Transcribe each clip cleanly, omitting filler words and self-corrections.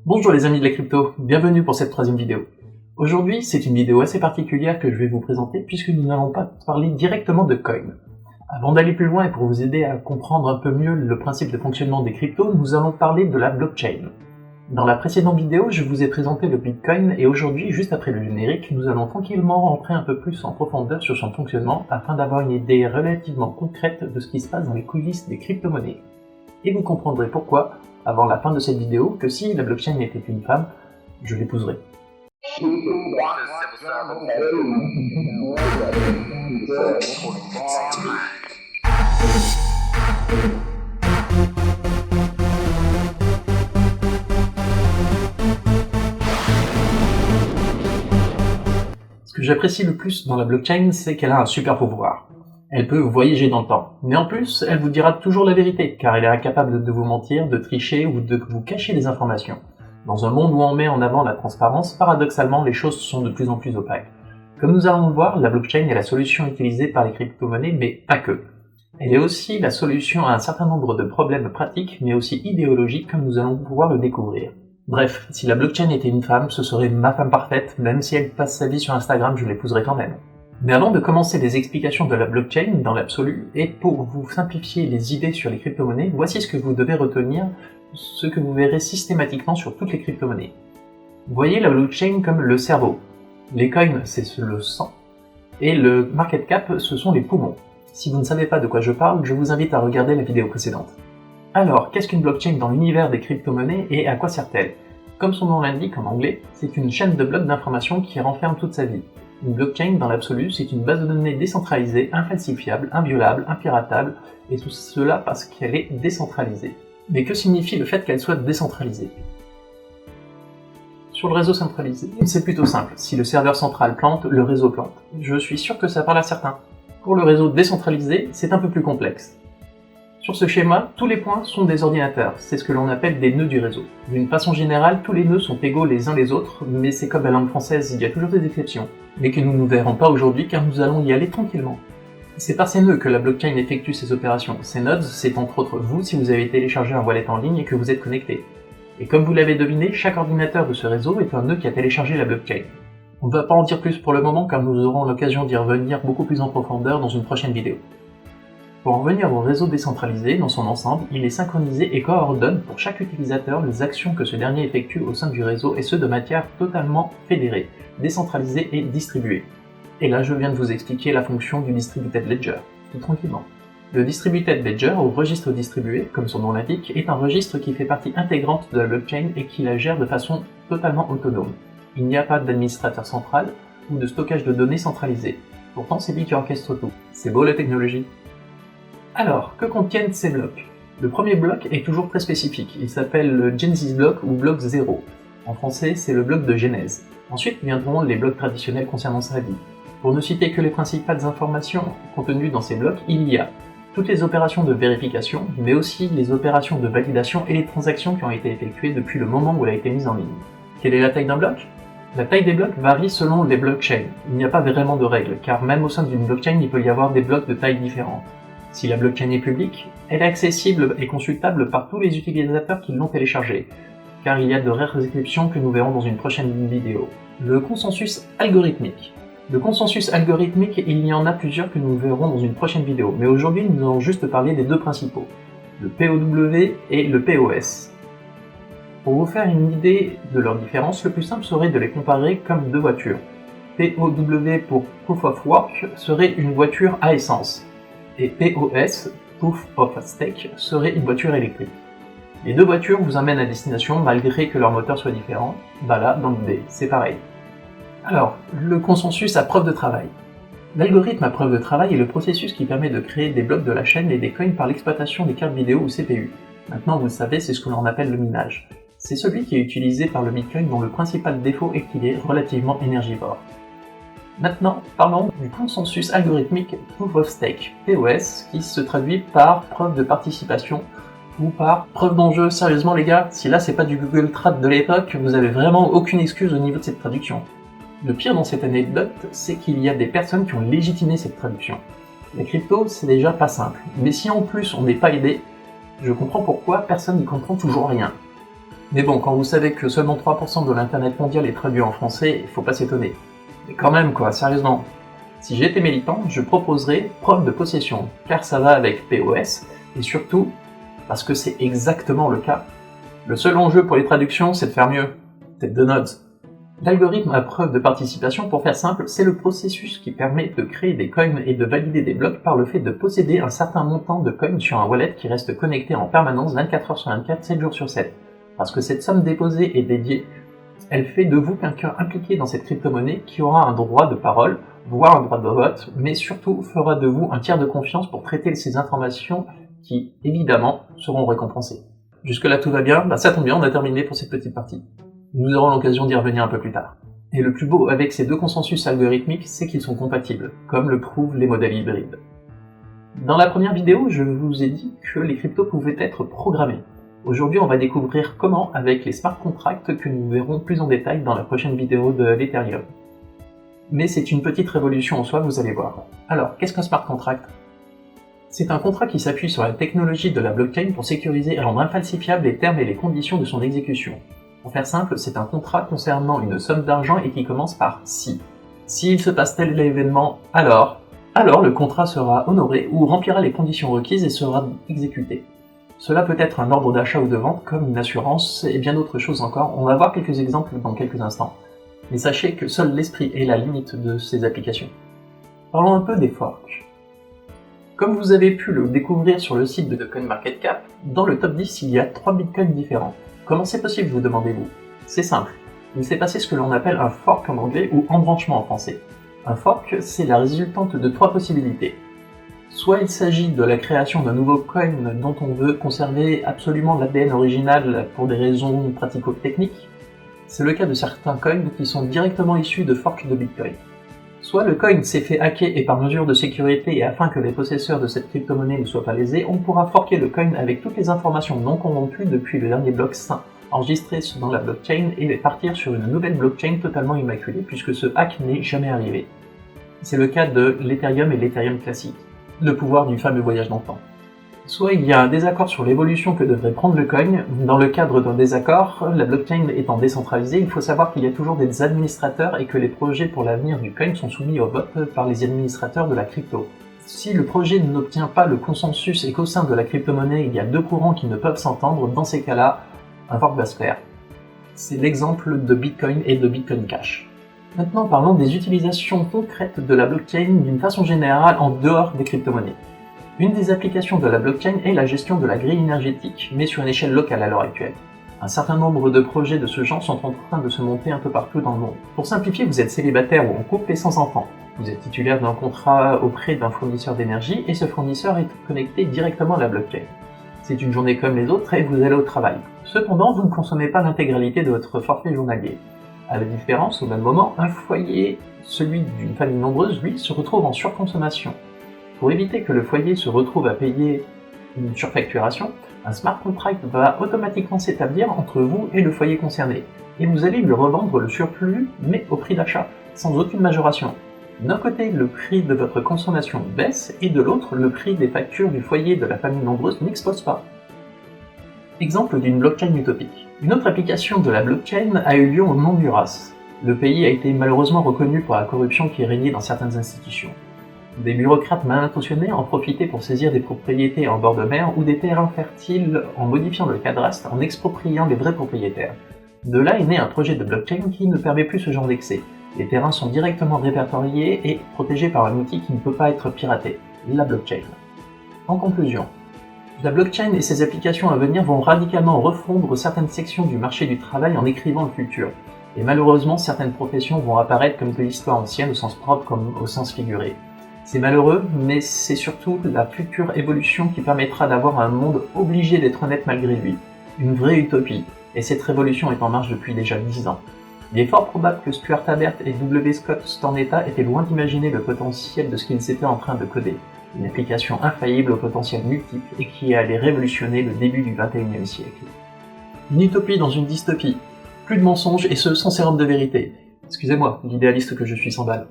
Bonjour les amis de la crypto, bienvenue pour cette troisième vidéo. Aujourd'hui, c'est une vidéo assez particulière que je vais vous présenter puisque nous n'allons pas parler directement de coin. Avant d'aller plus loin et pour vous aider à comprendre un peu mieux le principe de fonctionnement des cryptos, nous allons parler de la blockchain. Dans la précédente vidéo, je vous ai présenté le Bitcoin et aujourd'hui, juste après le générique, nous allons tranquillement rentrer un peu plus en profondeur sur son fonctionnement afin d'avoir une idée relativement concrète de ce qui se passe dans les coulisses des crypto-monnaies. Et vous comprendrez pourquoi, avant la fin de cette vidéo, que si la blockchain était une femme, je l'épouserais. Ce que j'apprécie le plus dans la blockchain, c'est qu'elle a un super pouvoir. Elle peut voyager dans le temps, mais en plus, elle vous dira toujours la vérité, car elle est incapable de vous mentir, de tricher ou de vous cacher des informations. Dans un monde où on met en avant la transparence, paradoxalement, les choses sont de plus en plus opaques. Comme nous allons le voir, la blockchain est la solution utilisée par les crypto-monnaies, mais pas que. Elle est aussi la solution à un certain nombre de problèmes pratiques, mais aussi idéologiques, comme nous allons pouvoir le découvrir. Bref, si la blockchain était une femme, ce serait ma femme parfaite, même si elle passe sa vie sur Instagram, je l'épouserais quand même. Mais avant de commencer les explications de la blockchain dans l'absolu, et pour vous simplifier les idées sur les crypto-monnaies, voici ce que vous devez retenir, ce que vous verrez systématiquement sur toutes les crypto-monnaies. Voyez la blockchain comme le cerveau, les coins c'est le sang, et le market cap ce sont les poumons. Si vous ne savez pas de quoi je parle, je vous invite à regarder la vidéo précédente. Alors, qu'est-ce qu'une blockchain dans l'univers des crypto-monnaies et à quoi sert-elle? Comme son nom l'indique en anglais, c'est une chaîne de blocs d'informations qui renferme toute sa vie. Une blockchain, dans l'absolu, c'est une base de données décentralisée, infalsifiable, inviolable, impiratable, et tout cela parce qu'elle est décentralisée. Mais que signifie le fait qu'elle soit décentralisée? Sur le réseau centralisé, c'est plutôt simple. Si le serveur central plante, le réseau plante. Je suis sûr que ça parle à certains. Pour le réseau décentralisé, c'est un peu plus complexe. Sur ce schéma, tous les points sont des ordinateurs, c'est ce que l'on appelle des nœuds du réseau. D'une façon générale, tous les nœuds sont égaux les uns les autres, mais c'est comme la langue française, il y a toujours des exceptions, mais que nous ne verrons pas aujourd'hui car nous allons y aller tranquillement. C'est par ces nœuds que la blockchain effectue ses opérations. Ces nodes, c'est entre autres vous si vous avez téléchargé un wallet en ligne et que vous êtes connecté. Et comme vous l'avez deviné, chaque ordinateur de ce réseau est un nœud qui a téléchargé la blockchain. On ne va pas en dire plus pour le moment car nous aurons l'occasion d'y revenir beaucoup plus en profondeur dans une prochaine vidéo. Pour en revenir au réseau décentralisé, dans son ensemble, il est synchronisé et coordonne pour chaque utilisateur les actions que ce dernier effectue au sein du réseau et ce de manière totalement fédérée, décentralisée et distribuée. Et là je viens de vous expliquer la fonction du Distributed Ledger, tout tranquillement. Le Distributed Ledger, ou registre distribué, comme son nom l'indique, est un registre qui fait partie intégrante de la blockchain et qui la gère de façon totalement autonome. Il n'y a pas d'administrateur central ou de stockage de données centralisé. Pourtant c'est lui qui orchestre tout. C'est beau la technologie. Alors, que contiennent ces blocs? Le premier bloc est toujours très spécifique, il s'appelle le Genesis block ou bloc 0. En français, c'est le bloc de Genèse. Ensuite viendront les blocs traditionnels concernant sa vie. Pour ne citer que les principales informations contenues dans ces blocs, il y a toutes les opérations de vérification, mais aussi les opérations de validation et les transactions qui ont été effectuées depuis le moment où elle a été mise en ligne. Quelle est la taille d'un bloc? La taille des blocs varie selon les blockchains. Il n'y a pas vraiment de règles, car même au sein d'une blockchain, il peut y avoir des blocs de tailles différentes. Si la blockchain est publique, elle est accessible et consultable par tous les utilisateurs qui l'ont téléchargée, car il y a de rares exceptions que nous verrons dans une prochaine vidéo. Le consensus algorithmique. Le consensus algorithmique, il y en a plusieurs que nous verrons dans une prochaine vidéo, mais aujourd'hui nous allons juste parler des deux principaux, le POW et le POS. Pour vous faire une idée de leur différence, le plus simple serait de les comparer comme deux voitures. POW pour Proof of Work serait une voiture à essence, et POS, Proof of Stake, serait une voiture électrique. Les deux voitures vous amènent à destination malgré que leur moteur soit différent. Bah là, dans l'idée, c'est pareil. Alors, le consensus à preuve de travail. L'algorithme à preuve de travail est le processus qui permet de créer des blocs de la chaîne et des coins par l'exploitation des cartes vidéo ou CPU. Maintenant, vous le savez, c'est ce que l'on appelle le minage. C'est celui qui est utilisé par le Bitcoin dont le principal défaut est qu'il est relativement énergivore. Maintenant, parlons du consensus algorithmique Proof of Stake, POS, qui se traduit par preuve de participation ou par preuve d'enjeu. Sérieusement les gars, si là c'est pas du Google Trad de l'époque, vous avez vraiment aucune excuse au niveau de cette traduction. Le pire dans cette anecdote, c'est qu'il y a des personnes qui ont légitimé cette traduction. La crypto, c'est déjà pas simple, mais si en plus on n'est pas aidé, je comprends pourquoi personne n'y comprend toujours rien. Mais bon, quand vous savez que seulement 3% de l'internet mondial est traduit en français, faut pas s'étonner. Mais quand même quoi, sérieusement. Si j'étais militant, je proposerais preuve de possession, car ça va avec POS, et surtout, parce que c'est exactement le cas. Le seul enjeu pour les traductions, c'est de faire mieux. Tête de notes. L'algorithme à preuve de participation, pour faire simple, c'est le processus qui permet de créer des coins et de valider des blocs par le fait de posséder un certain montant de coins sur un wallet qui reste connecté en permanence 24 heures sur 24, 7 jours sur 7. Parce que cette somme déposée est dédiée, elle fait de vous quelqu'un impliqué dans cette crypto-monnaie qui aura un droit de parole, voire un droit de vote, mais surtout fera de vous un tiers de confiance pour traiter ces informations qui, évidemment, seront récompensées. Jusque-là tout va bien, ça tombe bien, on a terminé pour cette petite partie. Nous aurons l'occasion d'y revenir un peu plus tard. Et le plus beau avec ces deux consensus algorithmiques, c'est qu'ils sont compatibles, comme le prouvent les modèles hybrides. Dans la première vidéo, je vous ai dit que les cryptos pouvaient être programmés. Aujourd'hui, on va découvrir comment avec les smart contracts que nous verrons plus en détail dans la prochaine vidéo de l'Ethereum. Mais c'est une petite révolution en soi, vous allez voir. Alors, qu'est-ce qu'un smart contract ? C'est un contrat qui s'appuie sur la technologie de la blockchain pour sécuriser et rendre infalsifiables les termes et les conditions de son exécution. Pour faire simple, c'est un contrat concernant une somme d'argent et qui commence par « si ». S'il se passe tel événement, alors le contrat sera honoré ou remplira les conditions requises et sera exécuté. Cela peut être un ordre d'achat ou de vente, comme une assurance et bien d'autres choses encore. On va voir quelques exemples dans quelques instants. Mais sachez que seul l'esprit est la limite de ces applications. Parlons un peu des forks. Comme vous avez pu le découvrir sur le site de CoinMarketCap, dans le top 10 il y a 3 bitcoins différents. Comment c'est possible, vous demandez-vous? C'est simple. Il s'est passé ce que l'on appelle un fork en anglais ou embranchement en français. Un fork, c'est la résultante de 3 possibilités. Soit il s'agit de la création d'un nouveau coin dont on veut conserver absolument l'ADN original pour des raisons pratico-techniques. C'est le cas de certains coins qui sont directement issus de forks de Bitcoin. Soit le coin s'est fait hacker et par mesure de sécurité et afin que les possesseurs de cette crypto-monnaie ne soient pas lésés, on pourra forker le coin avec toutes les informations non corrompues depuis le dernier bloc sain, enregistré dans la blockchain et partir sur une nouvelle blockchain totalement immaculée puisque ce hack n'est jamais arrivé. C'est le cas de l'Ethereum et l'Ethereum classique, le pouvoir du fameux voyage dans le temps. Soit il y a un désaccord sur l'évolution que devrait prendre le coin. Dans le cadre d'un désaccord, la blockchain étant décentralisée, il faut savoir qu'il y a toujours des administrateurs et que les projets pour l'avenir du coin sont soumis au vote par les administrateurs de la crypto. Si le projet n'obtient pas le consensus et qu'au sein de la crypto-monnaie il y a 2 courants qui ne peuvent s'entendre, dans ces cas-là, un fork va se faire. C'est l'exemple de Bitcoin et de Bitcoin Cash. Maintenant parlons des utilisations concrètes de la blockchain d'une façon générale en dehors des crypto-monnaies. Une des applications de la blockchain est la gestion de la grille énergétique, mais sur une échelle locale à l'heure actuelle. Un certain nombre de projets de ce genre sont en train de se monter un peu partout dans le monde. Pour simplifier, vous êtes célibataire ou en couple et sans enfant. Vous êtes titulaire d'un contrat auprès d'un fournisseur d'énergie et ce fournisseur est connecté directement à la blockchain. C'est une journée comme les autres et vous allez au travail. Cependant, vous ne consommez pas l'intégralité de votre forfait journalier. À la différence, au même moment, un foyer, celui d'une famille nombreuse, lui, se retrouve en surconsommation. Pour éviter que le foyer se retrouve à payer une surfacturation, un smart contract va automatiquement s'établir entre vous et le foyer concerné, et vous allez lui revendre le surplus, mais au prix d'achat, sans aucune majoration. D'un côté, le prix de votre consommation baisse, et de l'autre, le prix des factures du foyer de la famille nombreuse n'explose pas. Exemple d'une blockchain utopique. Une autre application de la blockchain a eu lieu au Honduras. Le pays a été malheureusement reconnu pour la corruption qui est régnée dans certaines institutions. Des bureaucrates mal intentionnés en profitaient pour saisir des propriétés en bord de mer ou des terrains fertiles en modifiant le cadastre en expropriant les vrais propriétaires. De là est né un projet de blockchain qui ne permet plus ce genre d'excès. Les terrains sont directement répertoriés et protégés par un outil qui ne peut pas être piraté, la blockchain. En conclusion, la blockchain et ses applications à venir vont radicalement refondre certaines sections du marché du travail en écrivant le futur. Et malheureusement, certaines professions vont apparaître comme de l'histoire ancienne au sens propre comme au sens figuré. C'est malheureux, mais c'est surtout la future évolution qui permettra d'avoir un monde obligé d'être honnête malgré lui. Une vraie utopie, et cette révolution est en marche depuis déjà 10 ans. Il est fort probable que Stuart Habert et W. Scott Stornetta étaient loin d'imaginer le potentiel de ce qu'ils étaient en train de coder. Une application infaillible au potentiel multiple et qui allait révolutionner le début du XXIe siècle. Une utopie dans une dystopie. Plus de mensonges et ce sans sérum de vérité. Excusez-moi, l'idéaliste que je suis s'emballe.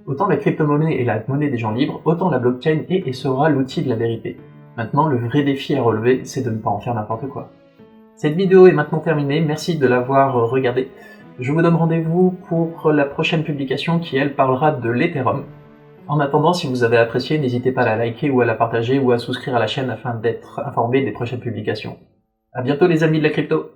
Autant la crypto-monnaie est la monnaie des gens libres, autant la blockchain est et sera l'outil de la vérité. Maintenant, le vrai défi à relever, c'est de ne pas en faire n'importe quoi. Cette vidéo est maintenant terminée, merci de l'avoir regardée. Je vous donne rendez-vous pour la prochaine publication qui, elle, parlera de l'Ethereum. En attendant, si vous avez apprécié, n'hésitez pas à la liker ou à la partager ou à souscrire à la chaîne afin d'être informé des prochaines publications. À bientôt les amis de la crypto!